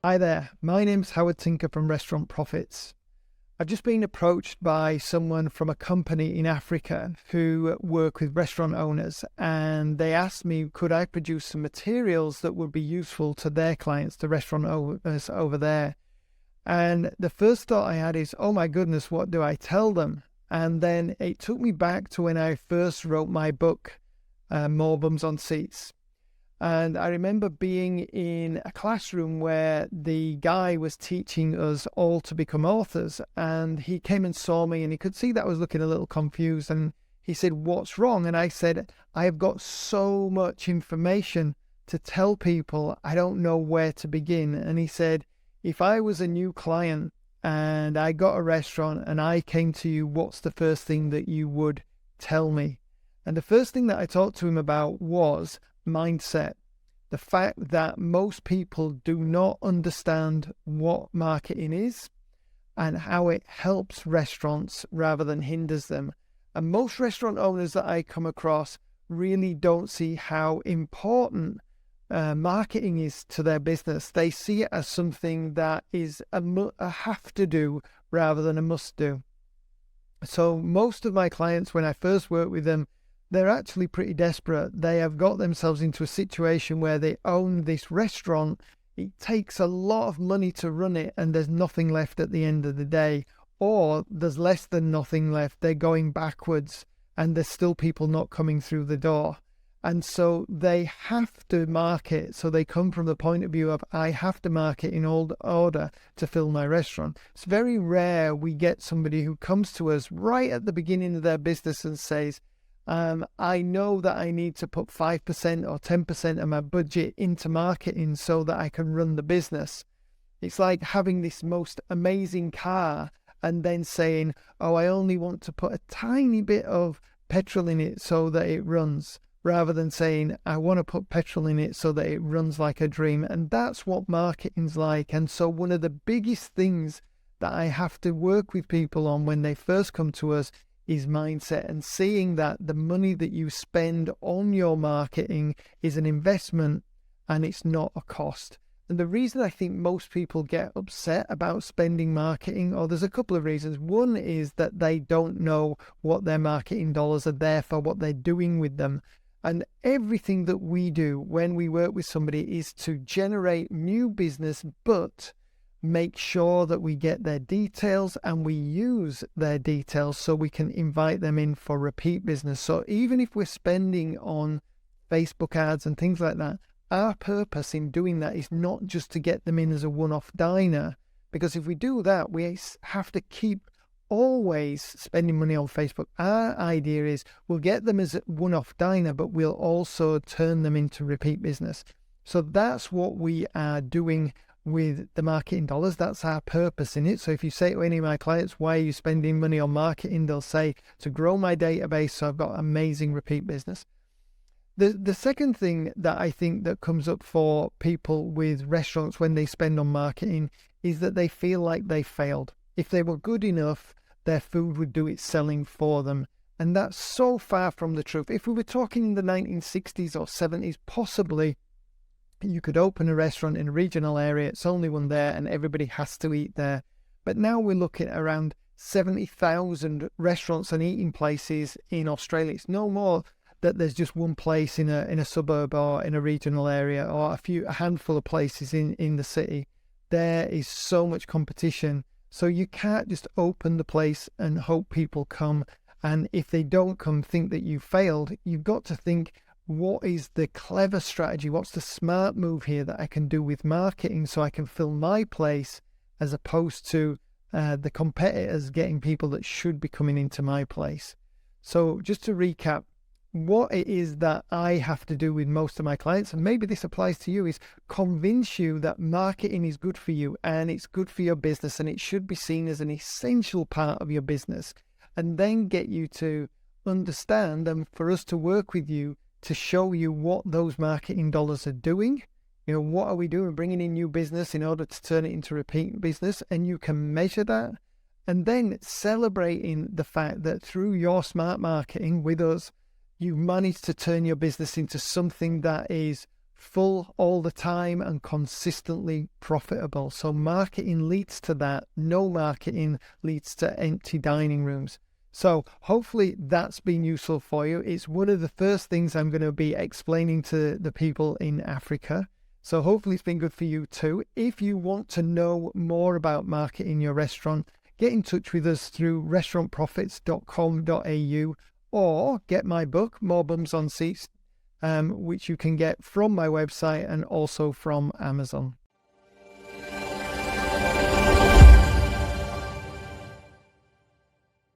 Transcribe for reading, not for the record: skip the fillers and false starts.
Hi there, my name's Howard Tinker from Restaurant Profits. I've just been approached by someone from a company in Africa who work with restaurant owners, and they asked me, could I produce some materials that would be useful to their clients, the restaurant owners over there? And the first thought I had is, oh my goodness, what do I tell them? And then it took me back to when I first wrote my book, More Bums on Seats. And I remember being in a classroom where the guy was teaching us all to become authors. And he came and saw me and he could see that I was looking a little confused. And he said, what's wrong? And I said, I have got so much information to tell people, I don't know where to begin. And he said, if I was a new client and I got a restaurant and I came to you, what's the first thing that you would tell me? And the first thing that I talked to him about was mindset. The fact that most people do not understand what marketing is and how it helps restaurants rather than hinders them. And most restaurant owners that I come across really don't see how important marketing is to their business. They see it as something that is a have to do rather than a must do. So most of my clients, when I first work with them, they're actually pretty desperate. They have got themselves into a situation where they own this restaurant. It takes a lot of money to run it, and there's nothing left at the end of the day. Or there's less than nothing left. They're going backwards, and there's still people not coming through the door. And so they have to market. So they come from the point of view of, I have to market in order to fill my restaurant. It's very rare we get somebody who comes to us right at the beginning of their business and says, I know that I need to put 5% or 10% of my budget into marketing so that I can run the business. It's like having this most amazing car and then saying, oh, I only want to put a tiny bit of petrol in it so that it runs, rather than saying, I want to put petrol in it so that it runs like a dream. And that's what marketing's like. And so one of the biggest things that I have to work with people on when they first come to us is mindset, and seeing that the money that you spend on your marketing is an investment and it's not a cost. And the reason I think most people get upset about spending marketing, or there's a couple of reasons. One is that they don't know what their marketing dollars are there for, what they're doing with them. And everything that we do when we work with somebody is to generate new business, but make sure that we get their details and we use their details so we can invite them in for repeat business. So even if we're spending on Facebook ads and things like that, our purpose in doing that is not just to get them in as a one-off diner, because if we do that, we have to keep always spending money on Facebook. Our idea is we'll get them as a one-off diner, but we'll also turn them into repeat business. So that's what we are doing with the marketing dollars. That's our purpose in it. So if you say to any of my clients, why are you spending money on marketing? They'll say, to grow my database so I've got amazing repeat business. The second thing that I think that comes up for people with restaurants when they spend on marketing is that they feel like they failed. If they were good enough, their food would do its selling for them. And that's so far from the truth. If we were talking in the 1960s or 70s, possibly you could open a restaurant in a regional area, it's only one there, and everybody has to eat there. But now we're looking at around 70,000 restaurants and eating places in Australia. It's no more that there's just one place in a suburb or in a regional area, or a handful of places in the city. There is so much competition. So you can't just open the place and hope people come. And if they don't come, think that you failed. You've got to think, what is the clever strategy? What's the smart move here that I can do with marketing so I can fill my place, as opposed to the competitors getting people that should be coming into my place? So just to recap, what it is that I have to do with most of my clients, and maybe this applies to you, is convince you that marketing is good for you and it's good for your business and it should be seen as an essential part of your business, and then get you to understand, and for us to work with you to show you what those marketing dollars are doing. You know, what are we doing? Bringing in new business in order to turn it into repeat business, and you can measure that. And then celebrating the fact that through your smart marketing with us, you've managed to turn your business into something that is full all the time and consistently profitable. So marketing leads to that. No marketing leads to empty dining rooms. So hopefully that's been useful for you. It's one of the first things I'm going to be explaining to the people in Africa. So hopefully it's been good for you too. If you want to know more about marketing your restaurant, get in touch with us through restaurantprofits.com.au or get my book, More Bums on Seats, which you can get from my website and also from Amazon.